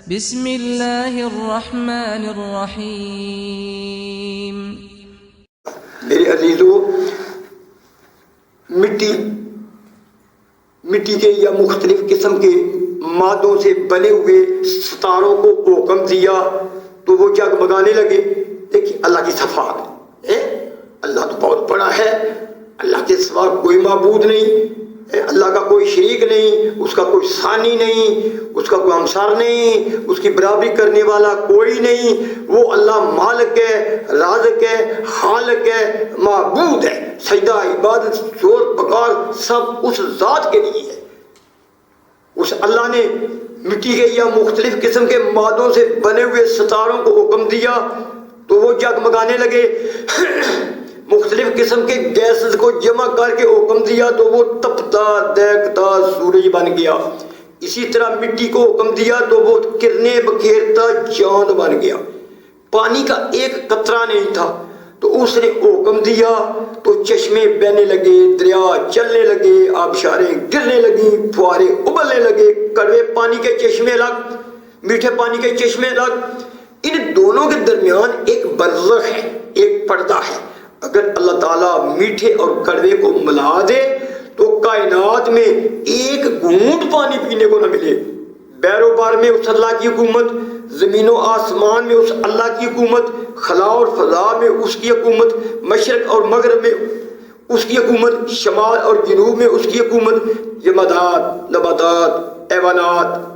بسم اللہ الرحمن الرحیم۔ میرے عزیزو، مٹی کے یا مختلف قسم کے مادوں سے بنے ہوئے ستاروں کو حکم دیا تو وہ جگمگانے لگے۔ دیکھیے اللہ کی صفات ہے، اللہ تو بہت بڑا ہے، اللہ کے سوا کوئی معبود نہیں، اللہ کا کوئی شریک نہیں، اس کا کوئی ثانی نہیں، اس کا کوئی ہمسر نہیں، اس کی برابری کرنے والا کوئی نہیں۔ وہ اللہ مالک ہے، رازق ہے، خالق ہے، معبود ہے۔ سجدہ، عبادت، شکر، پکار سب اس ذات کے لیے ہے۔ اس اللہ نے مٹی کے یا مختلف قسم کے مادوں سے بنے ہوئے ستاروں کو حکم دیا تو وہ جگمگانے لگے۔ مختلف قسم کے گیسز کو جمع کر کے حکم دیا تو وہ تپتا دہکتا سورج بن گیا۔ اسی طرح مٹی کو حکم دیا تو وہ کرنیں بکھیرتا چاند بن گیا۔ پانی کا ایک قطرہ نہیں تھا تو اس نے حکم دیا تو چشمے بہنے لگے، دریا چلنے لگے، آبشاریں گرنے لگیں، فوارے ابلنے لگے۔ کڑوے پانی کے چشمے الگ، میٹھے پانی کے چشمے الگ۔ ان دونوں کے درمیان ایک برزخ ہے، ایک پردہ ہے۔ اگر اللہ تعالیٰ میٹھے اور کڑوے کو ملا دے تو کائنات میں ایک گھونٹ پانی پینے کو نہ ملے۔ بحر و بحر میں اس اللہ کی حکومت، زمین و آسمان میں اس اللہ کی حکومت، خلا اور فضا میں اس کی حکومت، مشرق اور مغرب میں اس کی حکومت، شمال اور جنوب میں اس کی حکومت، جمادات، نباتات، حیوانات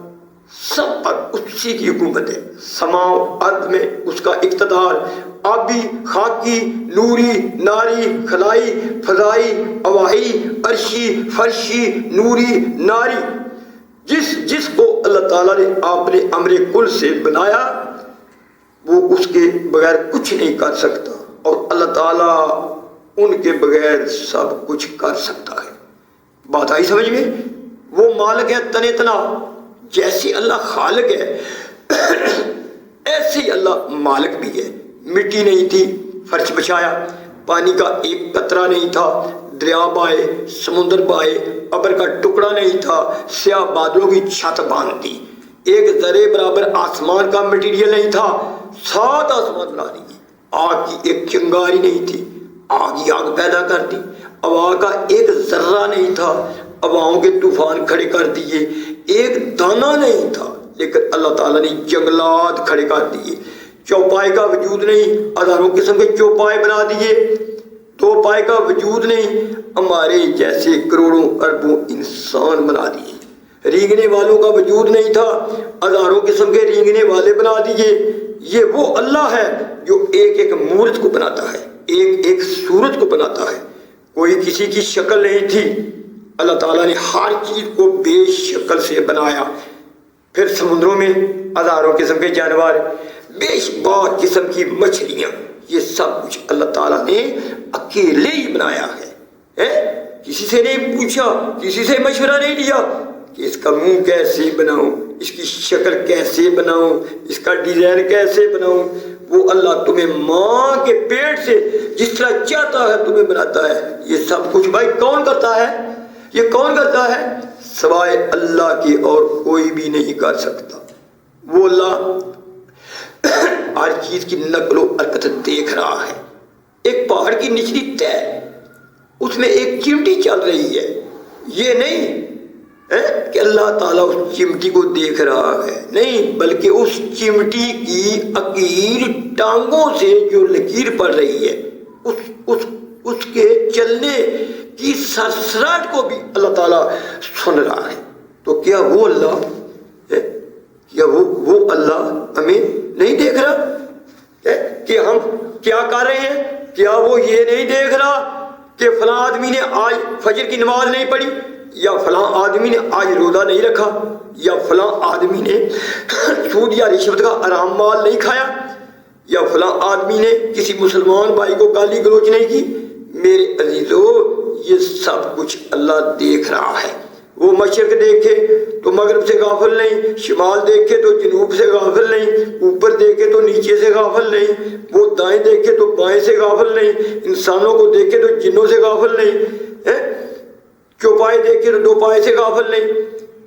سب پر اسی کی حکومت ہے۔ سما و ارض میں اس کا اقتدار، آبی، خاکی، نوری، ناری، خلائی، فضائی، اوائی، عرشی، فرشی، نوری، ناری۔ جس کو اللہ تعالیٰ نے اپنے امر کل سے بنایا وہ اس کے بغیر کچھ نہیں کر سکتا، اور اللہ تعالیٰ ان کے بغیر سب کچھ کر سکتا ہے۔ بات آئی سمجھ میں؟ وہ مالک ہے تنے تنا، جیسے اللہ خالق ہے ایسے ہی اللہ مالک بھی ہے۔ مٹی نہیں تھی، فرش بچھایا، پانی کا ایک قطرہ نہیں تھا، دریا بہائے، سمندر بہائے، ابر کا ٹکڑا نہیں تھا، سیاہ بادلوں کی چھت باندھ دی، ایک ذرے برابر آسمان کا مٹیریل نہیں تھا، 7 آسمان بنا دیے۔ آگ کی ایک چنگاری نہیں تھی، آگ ہی آگ پیدا کر دی۔ ہوا کا ایک ذرہ نہیں تھا، ہواؤں کے طوفان کھڑے کر دیے۔ ایک دانہ نہیں تھا لیکن اللہ تعالیٰ نے جنگلات کھڑے کر دیے۔ چوپائے کا وجود نہیں، ہزاروں قسم کے چوپائے بنا دیے۔ 2 پائے کا وجود نہیں، ہمارے جیسے کروڑوں اربوں انسان بنا دیے۔ رینگنے والوں کا وجود نہیں تھا، ہزاروں قسم کے رینگنے والے بنا دیے۔ یہ وہ اللہ ہے جو ایک ایک مورت کو بناتا ہے، ایک ایک صورت کو بناتا ہے۔ کوئی کسی کی شکل نہیں تھی، اللہ تعالیٰ نے ہر چیز کو بے شکل سے بنایا۔ پھر سمندروں میں ہزاروں قسم کے جانور، بے شمار قسم کی مچھلیاں، یہ سب کچھ اللہ تعالیٰ نے اکیلے ہی بنایا ہے۔ کسی سے نہیں پوچھا، کسی سے مشورہ نہیں لیا کہ اس کا منہ کیسے بناؤں، اس کی شکل کیسے بناؤں، اس کا ڈیزائن کیسے بناؤں۔ وہ اللہ تمہیں ماں کے پیٹ سے جس طرح چاہتا ہے تمہیں بناتا ہے۔ یہ سب کچھ بھائی کون کرتا ہے؟ یہ کون کرتا ہے؟ سوائے اللہ کے اور کوئی بھی نہیں کر سکتا۔ وہ اللہ ہر چیز کی نقل و حرکت دیکھ رہا ہے۔ ایک پہاڑ کی نچلی تہ، اس میں ایک چمٹی چل رہی ہے، یہ نہیں کہ اللہ تعالیٰ اس چمٹی کو دیکھ رہا ہے، نہیں، بلکہ اس چمٹی کی عقیل ٹانگوں سے جو لکیر پڑ رہی ہے، اس کے چلنے کی سرسراہٹ کو بھی اللہ تعالیٰ سن رہا ہے۔ تو کیا وہ اللہ ہمیں نہیں دیکھ رہا کہ ہم کیا کر رہے ہیں؟ کیا وہ یہ نہیں دیکھ رہا کہ فلاں آدمی نے آج فجر کی نماز نہیں پڑھی، یا فلاں آدمی نے آج روزہ نہیں رکھا، یا فلاں آدمی نے سود یا رشوت کا حرام مال نہیں کھایا، یا فلاں آدمی نے کسی مسلمان بھائی کو گالی گلوچ نہیں کی؟ میرے عزیزو، یہ سب کچھ اللہ دیکھ رہا ہے۔ وہ مشرق دیکھے تو مغرب سے غافل نہیں، شمال دیکھے تو جنوب سے غافل نہیں، اوپر دیکھے تو نیچے سے غافل نہیں، وہ دائیں دیکھے تو بائیں سے غافل نہیں، انسانوں کو دیکھے تو جنوں سے غافل نہیں، چوپائے دیکھے تو 2 پائے سے غافل نہیں۔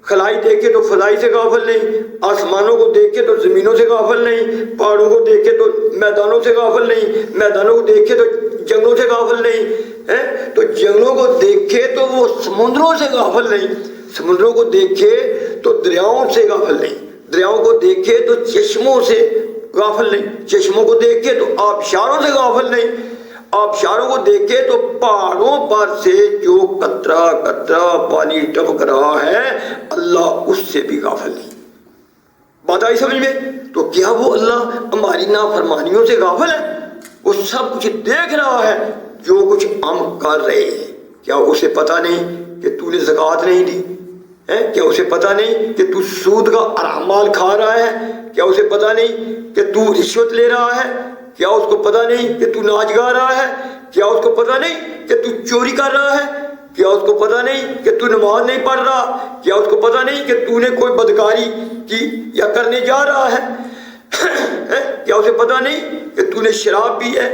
خلائی دیکھے تو فضائی سے غافل نہیں، آسمانوں کو دیکھے تو زمینوں سے غافل نہیں، پہاڑوں کو دیکھے تو میدانوں سے غافل نہیں، میدانوں کو دیکھے تو جنگلوں سے غافل نہیں، تو جنگلوں کو دیکھے تو وہ سمندروں سے غافل نہیں، سمندروں کو دیکھے تو دریاؤں سے غافل نہیں، دریاؤں کو دیکھے تو چشموں سے غافل نہیں، چشموں کو دیکھے تو آبشاروں سے غافل نہیں، آبشاروں کو دیکھے تو پہاڑوں پر سے جو قطرہ قطرہ پانی ٹپک رہا ہے اللہ اس سے بھی غافل نہیں۔ بات آئی سمجھ میں؟ تو کیا وہ اللہ ہماری نافرمانیوں سے غافل ہے؟ وہ سب کچھ دیکھ رہا ہے جو کچھ ہم کر رہے ہیں۔ کیا اسے پتہ نہیں کہ تو نے زکوٰۃ نہیں دی؟ کیا اسے پتہ نہیں کہ تو سود کا حرام مال کھا رہا ہے؟ کیا اسے پتہ نہیں کہ تو رشوت لے رہا ہے؟ کیا اس کو پتہ نہیں کہ تو ناچ گا رہا ہے؟ کیا اس کو پتہ نہیں کہ تو چوری کر رہا ہے؟ کیا اس کو پتہ نہیں کہ تو نماز نہیں پڑھ رہا؟ کیا اس کو پتہ نہیں کہ تو نے کوئی بدکاری کی یا کرنے جا رہا ہے؟ کیا اسے پتہ نہیں کہ تو نے شراب پی ہے؟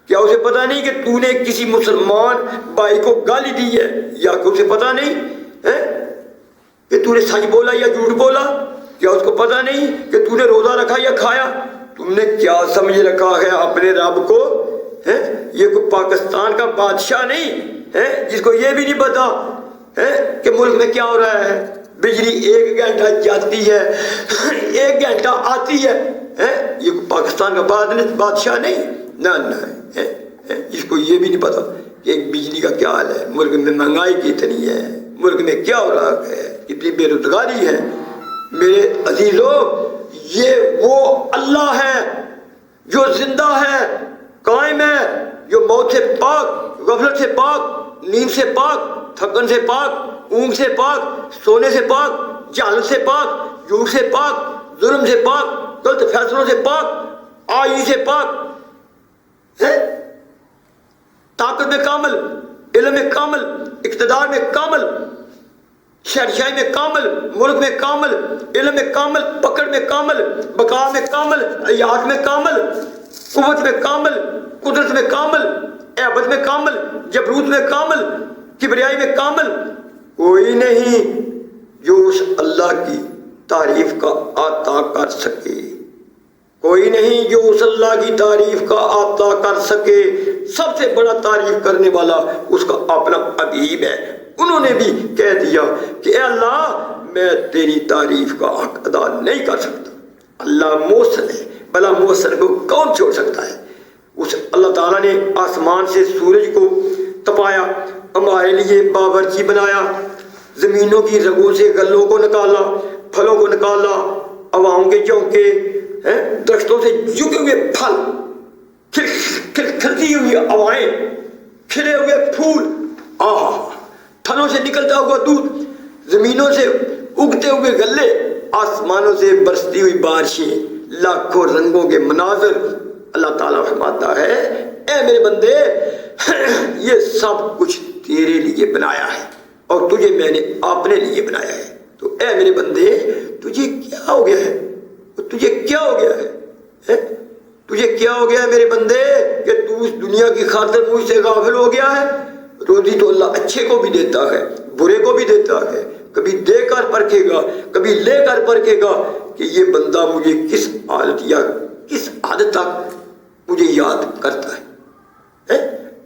کیا اسے پتہ نہیں کہ تو نے کسی مسلمان بھائی کو گالی دی ہے؟ یا کہ اسے پتہ نہیں کہ تو نے سچ بولا یا جھوٹ بولا؟ کیا اس کو پتہ نہیں کہ تو نے روزہ رکھا یا کھایا؟ تم نے کیا سمجھ رکھا ہے اپنے رب کو؟ یہ کوئی پاکستان کا بادشاہ نہیں جس کو یہ بھی نہیں پتا کہ ملک میں کیا ہو رہا ہے۔ بجلی 1 گھنٹہ جاتی ہے 1 گھنٹہ آتی ہے، یہ کوئی پاکستان کا بادشاہ نہیں، نہ اس کو یہ بھی نہیں پتا کہ بجلی کا کیا حال ہے، ملک میں مہنگائی کتنی ہے، ملک میں کیا ہو رہا ہے، کتنی بے روزگاری ہے۔ میرے عزیزو، یہ وہ اللہ ہے جو زندہ ہے، قائم ہے، جو موت سے پاک، غفلت سے پاک، نیند سے پاک، تھکن سے پاک، اونگ سے پاک، سونے سے پاک، جہالت سے پاک، جھوٹ سے پاک، ظلم سے پاک، غلط فیصلوں سے پاک، عاجزی سے پاک، طاقت میں کامل، علم میں کامل، اقتدار میں کامل، شہنشاہی میں کامل، ملک میں کامل، علم میں کامل، پکڑ میں کامل، بقا میں کامل، حیات میں کامل، قوت میں کامل، قدرت میں کامل، عبادت میں کامل، جبروت میں کامل، کبریائی میں کامل۔ کوئی نہیں جو اس اللہ کی تعریف کا عطا کر سکے، کوئی نہیں جو اس اللہ کی تعریف کا عطا کر سکے۔ سب سے بڑا تعریف کرنے والا اس کا اپنا حبیب ہے۔ انہوں نے بھی کہہ دیا کہ اے اللہ میں تیری تعریف کا حق ادا نہیں کر سکتا۔ اللہ محسن ہے، بھلا محسن کو کون چھوڑ سکتا ہے؟ اس اللہ تعالیٰ نے آسمان سے سورج کو تپایا، ہمارے لیے باورچی بنایا، زمینوں کی رگوں سے غلوں کو نکالا، پھلوں کو نکالا، ہواؤں کے چونکے، درختوں سے جھکے ہوئے پھل، کھلتی ہوئی ہوائیں، کھلے ہوئے پھول، تھنوں سے نکلتا ہوا دودھ، زمینوں سے اگتے ہوئے غلے، آسمانوں سے برستی ہوئی بارشیں، لاکھوں رنگوں کے مناظر۔ اللہ تعالیٰ فرماتا ہے اے میرے بندے یہ سب کچھ تیرے لیے بنایا ہے اور تجھے میں نے اپنے لیے بنایا ہے۔ تو اے میرے بندے تجھے کیا ہو گیا ہے؟ تجھے کیا ہو گیا ہے؟ تجھے کیا ہو گیا ہے میرے بندے کہ تو اس دنیا کی خاطر مجھ سے غافل ہو گیا ہے؟ روزی تو اللہ اچھے کو بھی دیتا ہے، برے کو بھی دیتا ہے، کبھی دے کر پرکھے گا، کبھی لے کر پرکھے گا کہ یہ بندہ مجھے کس حالت یا کس حد تک مجھے یاد کرتا ہے۔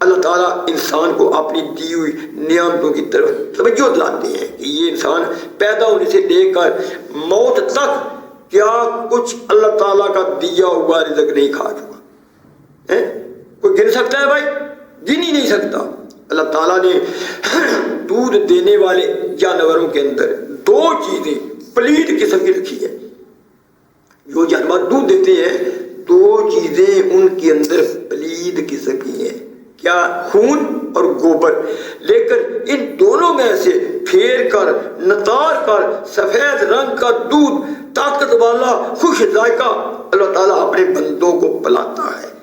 اللہ تعالیٰ انسان کو اپنی دی ہوئی نعمتوں کی طرف توجہ دلاتے ہیں کہ یہ انسان پیدا ہونے سے لے کر موت تک کیا کچھ اللہ تعالیٰ کا دیا ہوا رزق نہیں کھا چکا۔ کوئی گن سکتا ہے بھائی؟ گن ہی نہیں سکتا۔ اللہ تعالیٰ نے دودھ دینے والے جانوروں کے اندر 2 چیزیں پلید قسم کی رکھی ہے۔ جو جانور دودھ دیتے ہیں 2 چیزیں ان کے اندر پلید قسم کی ہیں، کیا؟ خون اور گوبر۔ لیکن ان دونوں میں سے پھیر کر نتار کر سفید رنگ کا دودھ طاقت والا خوش ذائقہ اللہ تعالیٰ اپنے بندوں کو پلاتا ہے۔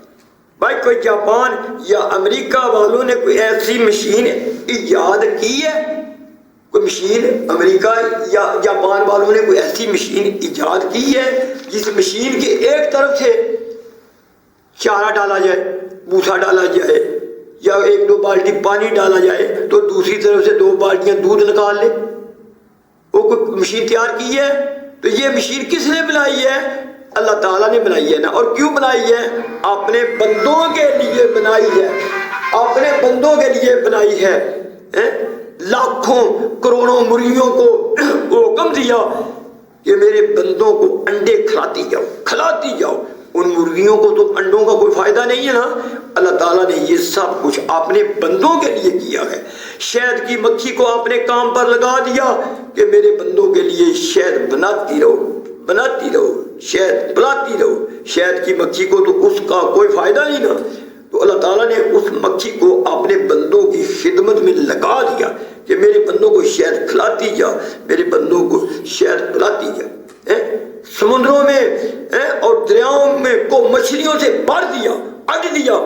بھائی کوئی جاپان یا امریکہ والوں نے کوئی ایسی مشین ایجاد کی ہے؟ کوئی مشین امریکہ یا جاپان والوں نے کوئی ایسی مشین ایجاد کی ہے جس مشین کے ایک طرف سے چارہ ڈالا جائے، بوسا ڈالا جائے یا 1-2 بالٹی پانی ڈالا جائے تو دوسری طرف سے 2 بالٹیاں دودھ نکال لے؟ وہ کوئی مشین تیار کی ہے تو یہ مشین کس نے بنائی ہے؟ اللہ تعالیٰ نے بنائی ہے نا. اور کیوں بنائی ہے؟ اپنے بندوں کے لیے بنائی ہے، اپنے بندوں کے لیے بنائی ہے. لاکھوں کروڑوں مرغیوں کو حکم دیا کہ میرے بندوں کو انڈے کھلاتی جاؤ. ان مرغیوں کو تو انڈوں کا کوئی فائدہ نہیں ہے نا. اللہ تعالیٰ نے یہ سب کچھ اپنے بندوں کے لیے کیا ہے. شہد کی مکھی کو اپنے کام پر لگا دیا کہ میرے بندوں کے لیے شہد بناتی رہو، شہد بلاتی رہو. شہد کی مکھی کو تو اس کا کوئی فائدہ نہیں نا. تو اللہ تعالیٰ نے اس مکھی کو اپنے بندوں کی خدمت میں لگا دیا کہ میرے بندوں کو شہد کھلاتی جا، میرے بندوں کو شہد پلاتی جا. سمندروں میں اور دریاؤں میں کو مچھلیوں سے بھر دیا، اڈ دیا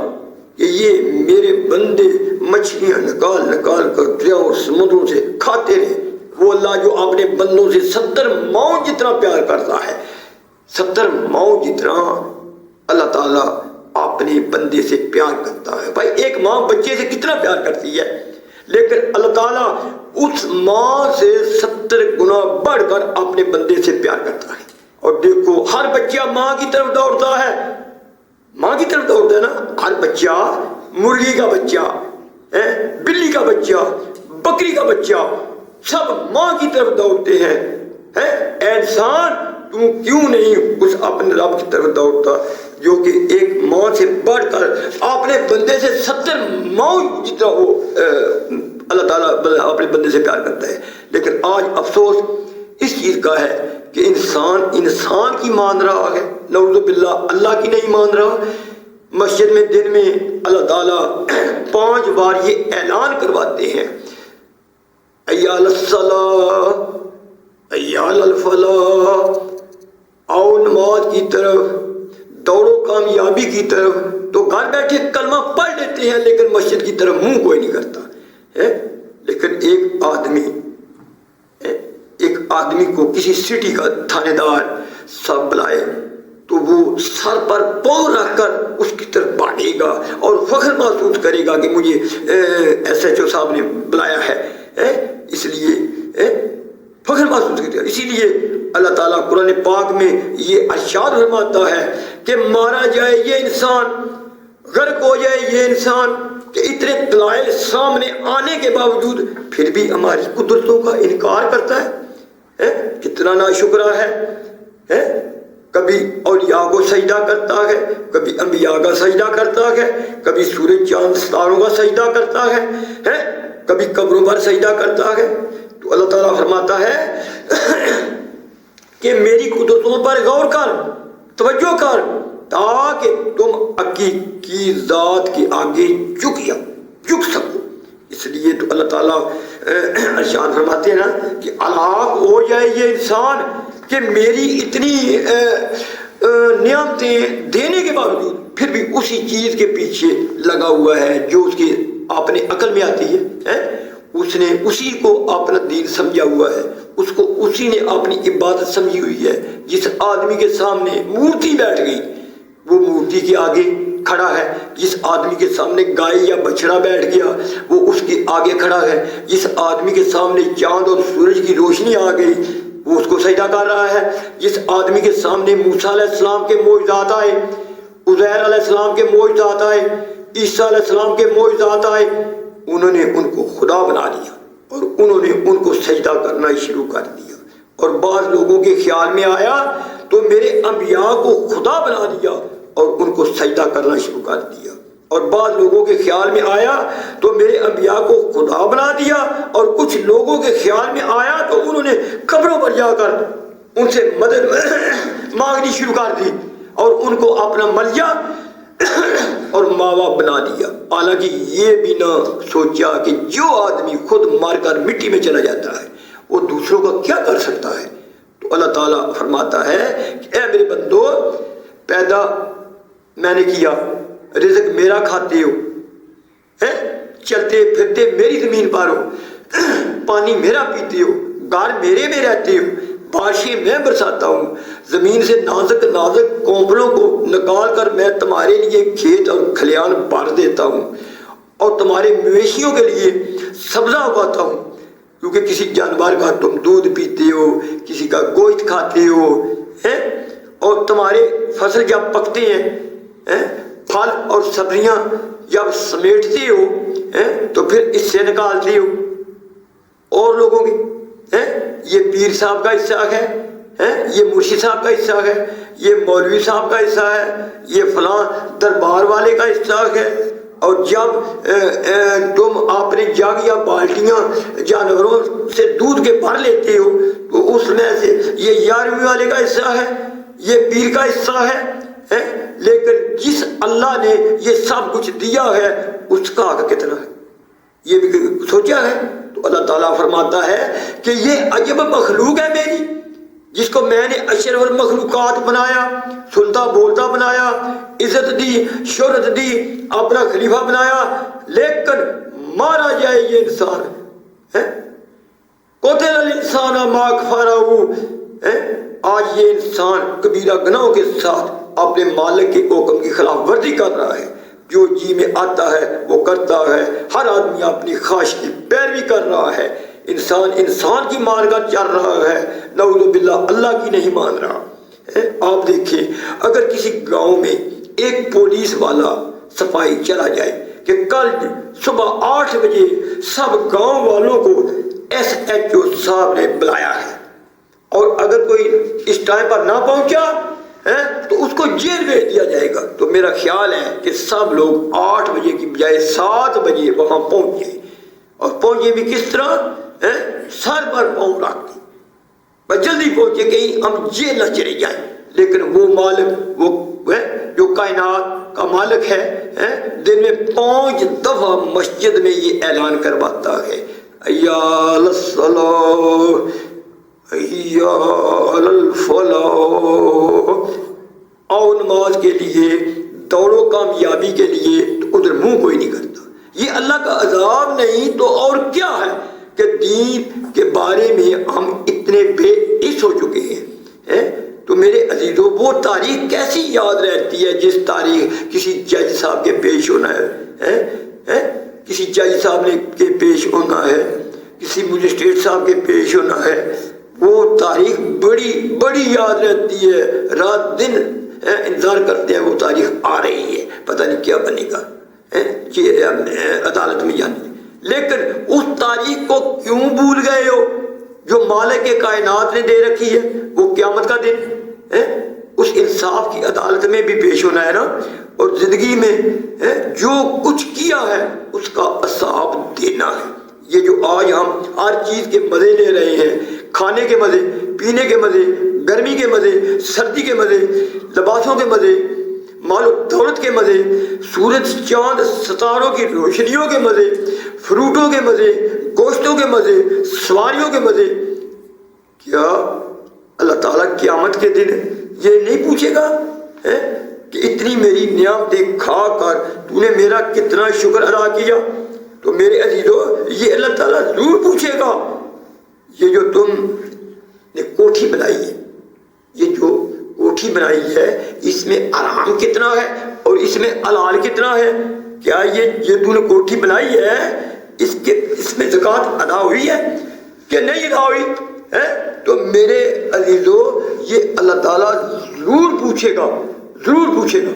کہ یہ میرے بندے مچھلیاں نکال کر دریاؤں اور سمندروں سے کھاتے رہے. وہ اللہ جو اپنے بندوں سے 70 ماؤں جتنا پیار کرتا ہے، 70 ماؤں جتنا اللہ تعالیٰ اپنے بندے سے پیار کرتا ہے. بھائی ایک ماں بچے سے کتنا پیار کرتی ہے، لیکن اللہ تعالیٰ اس ماں سے 70 گنا بڑھ کر اپنے بندے سے پیار کرتا ہے. اور دیکھو ہر بچہ ماں کی طرف دوڑتا ہے، ماں کی طرف دوڑتا ہے نا. ہر بچہ، مرغی کا بچہ، بلی کا بچہ، بکری کا بچہ، سب ماں کی طرف دوڑتے ہیں. اے انسان تو کیوں نہیں اس اپنے رب کی طرف دوڑتا جو کہ ایک ماں سے بڑھ کر اپنے بندے سے 70 ماؤں جتنا وہ اللہ تعالیٰ اپنے بندے سے پیار کرتا ہے. لیکن آج افسوس اس چیز کا ہے کہ انسان کی مان رہا ہے، نعوذ باللہ اللہ کی نہیں مان رہا. مسجد میں دن میں اللہ تعالیٰ 5 بار یہ اعلان کرواتے ہیں، حی علی الصلاۃ، حی علی الفلاح، آؤ نماز کی طرف، دوڑو کامیابی کی طرف. تو گھر بیٹھے کلمہ پڑھ لیتے ہیں لیکن مسجد کی طرف منہ کوئی نہیں کرتا ہے. لیکن ایک آدمی کو کسی سٹی کا تھانے دار سب بلائے تو وہ سر پر پاؤں رکھ کر اس کی طرف بھاگے گا اور فخر محسوس کرے گا کہ مجھے ایس ایچ او صاحب نے بلایا ہے. اس لیے فخر محسوس کرے گا. اسی لیے اللہ تعالیٰ قرآن پاک میں یہ ارشاد فرماتا ہے کہ مارا جائے یہ انسان، غرق ہو جائے یہ انسان کہ اتنے دلائل سامنے آنے کے باوجود پھر بھی ہماری قدرتوں کا انکار کرتا ہے. کتنا ناشکرا ہے. کبھی اولیاء کو سجدہ کرتا ہے، کبھی انبیاء کا سجدہ کرتا ہے، کبھی سورج چاند ستاروں کا سجدہ کرتا ہے، کبھی قبروں پر سجدہ کرتا ہے. تو اللہ تعالیٰ فرماتا ہے کہ میری قدرتوں پر غور کر، توجہ کر، تاکہ تم حقیقی ذات کے آگے جھک سکو. اس لیے تو اللہ تعالیٰ ارشاد فرماتے ہیں نا کہ ہلاک ہو جائے یہ انسان کہ میری اتنی نعمتیں دینے کے باوجود پھر بھی اسی چیز کے پیچھے لگا ہوا ہے جو اس کے اپنے عقل میں آتی ہے. اس نے اسی کو اپنا دین سمجھا ہوا ہے، اس کو اسی نے اپنی عبادت سمجھی ہوئی ہے. جس آدمی کے سامنے مورتی بیٹھ گئی وہ مورتی کے آگے کھڑا ہے. جس آدمی کے سامنے گائے یا بچڑا بیٹھ گیا وہ اس کے آگے کھڑا ہے. جس آدمی کے سامنے چاند اور سورج کی روشنی آ گئی وہ اس کو سجدہ کر رہا ہے. جس آدمی کے سامنے موسیٰ علیہ السلام کے معجزات آئے، عزیر علیہ السلام کے معجزات آئے، عیسیٰ علیہ السلام کے معجزات آئے، انہوں نے ان کو خدا بنا دیا اور انہوں نے ان کو سجدہ کرنا شروع کر دیا. اور بعض لوگوں کے خیال میں آیا تو میرے انبیاء کو خدا بنا دیا اور ان کو سجدہ کرنا شروع کر دیا. اور بعض لوگوں کے خیال میں آیا تو میرے انبیاء کو خدا بنا دیا. اور کچھ لوگوں کے خیال میں آیا تو انہوں نے قبروں پر جا کر ان سے مدد مانگنی شروع کر دی اور ان کو اپنا ملجا اور ماوا بنا دیا. حالانکہ یہ بھی نہ سوچا کہ جو آدمی خود مار کر مٹی میں چلا جاتا ہے وہ دوسروں کا کیا کر سکتا ہے. تو اللہ تعالیٰ فرماتا ہے کہ اے میرے بندو، پیدا میں نے کیا، رزق میرا کھاتے ہو، چلتے پھرتے میری زمین پر ہو، پانی میرا پیتے ہو، گھر میرے میں رہتے ہو، بارشیں میں برساتا ہوں، زمین سے نازک نازک کونپلوں کو نکال کر میں تمہارے لیے کھیت اور کھلیان بھر دیتا ہوں اور تمہارے مویشیوں کے لیے سبزہ اگاتا ہوں. کیونکہ کسی جانور کا تم دودھ پیتے ہو، کسی کا گوشت کھاتے ہو، اور تمہارے فصل جب پکتے ہیں، پھل اور سبزیاں جب سمیٹتے ہو تو پھر اس سے نکالتے ہو اور لوگوں کی، یہ پیر صاحب کا حصہ ہے، یہ مرشد صاحب کا حصہ ہے، یہ مولوی صاحب کا حصہ ہے، یہ فلاں دربار والے کا حصہ ہے۔ اور جب تم اپنے جگ یا بالٹیاں جانوروں سے دودھ کے بھر لیتے ہو تو اس میں سے یہ 11ویں والے کا حصہ ہے، یہ پیر کا حصہ ہے، لیکن جس اللہ نے یہ سب کچھ دیا ہے اس کا حق کتنا ہے یہ بھی سوچا ہے؟ تو اللہ تعالیٰ فرماتا ہے کہ یہ عجب مخلوق ہے میری، جس کو میں نے اشرف المخلوقات بنایا، سنتا بولتا بنایا، عزت دی، شہرت دی، اپنا خلیفہ بنایا، لیکن مارا جائے یہ انسان قتل الانسان ما اکفرہ، آج یہ انسان کبیرہ گناہوں کے ساتھ اپنے مالک کے حکم کی خلاف ورزی کر رہا ہے، جو جی میں آتا ہے وہ کرتا ہے، ہر آدمی اپنی خواہش کی پیروی کر رہا ہے، انسان کی مان کر چل رہا ہے، نعوذ باللہ اللہ کی نہیں مان رہا۔ آپ دیکھیں اگر کسی گاؤں میں ایک پولیس والا صفائی چلا جائے کہ کل صبح 8 بجے سب گاؤں والوں کو SHO صاحب نے بلایا ہے، اور اگر کوئی اس ٹائم پر نہ پہنچا تو اس کو جیل بھیج دیا جائے گا، تو میرا خیال ہے کہ سب لوگ 8 بجے کی بجائے 7 بجے وہاں پہنچ جائیں، اور پہنچے بھی کس طرح؟ سر پر پاؤں رکھ کے بس جلدی پہنچے کہیں ہم جیل نہ چلے جائیں۔ لیکن وہ مالک، وہ جو کائنات کا مالک ہے، دن میں 5 دفعہ مسجد میں یہ اعلان کرواتا ہے، حی علی الصلاۃ، حی علی الفلاح، آؤ نماز کے لیے، دوڑو کامیابی کے لیے، تو ادھر منہ کوئی نہیں کرتا۔ یہ اللہ کا عذاب نہیں تو اور کیا ہے کہ دین کے بارے میں ہم اتنے بے حس ہو چکے ہیں۔ تو میرے عزیزو، وہ تاریخ کیسی یاد رہتی ہے جس تاریخ کسی جج صاحب کے پیش ہونا ہے، کسی جج صاحب نے کے پیش ہونا ہے، کسی مجسٹریٹ صاحب کے پیش ہونا ہے، وہ تاریخ بڑی بڑی یاد رہتی ہے، رات دن انتظار کرتے ہیں وہ تاریخ آ رہی ہے، پتہ نہیں کیا بنے گا عدالت میں جانے۔ لیکن اس تاریخ کو کیوں بھول گئے ہو جو مالک کے کائنات نے دے رکھی ہے؟ وہ قیامت کا دن، اس انصاف کی عدالت میں بھی پیش ہونا ہے نا، اور زندگی میں جو کچھ کیا ہے اس کا حساب دینا ہے۔ یہ جو آج ہم ہر چیز کے مزے لے رہے ہیں، کھانے کے مزے، پینے کے مزے، گرمی کے مزے، سردی کے مزے، لباسوں کے مزے، مال و دولت کے مزے، سورج چاند ستاروں کی روشنیوں کے مزے، فروٹوں کے مزے، گوشتوں کے مزے، سواریوں کے مزے، کیا اللہ تعالیٰ قیامت کے دن یہ نہیں پوچھے گا کہ اتنی میری نعمتیں کھا کر تو نے میرا کتنا شکر ادا کیا؟ تو میرے عزیزو، یہ اللہ تعالیٰ ضرور پوچھے گا۔ یہ جو تم نے کوٹھی بنائی ہے، یہ جو کوٹھی بنائی ہے، اس میں آرام کتنا ہے اور اس میں حلال کتنا ہے؟ کیا یہ تو نے کوٹھی بنائی ہے اس میں زکوٰۃ ادا ہوئی ہے کہ نہیں ادا ہوئی ہے؟ تو میرے عزیزو، یہ اللہ تعالیٰ ضرور پوچھے گا، ضرور پوچھے گا۔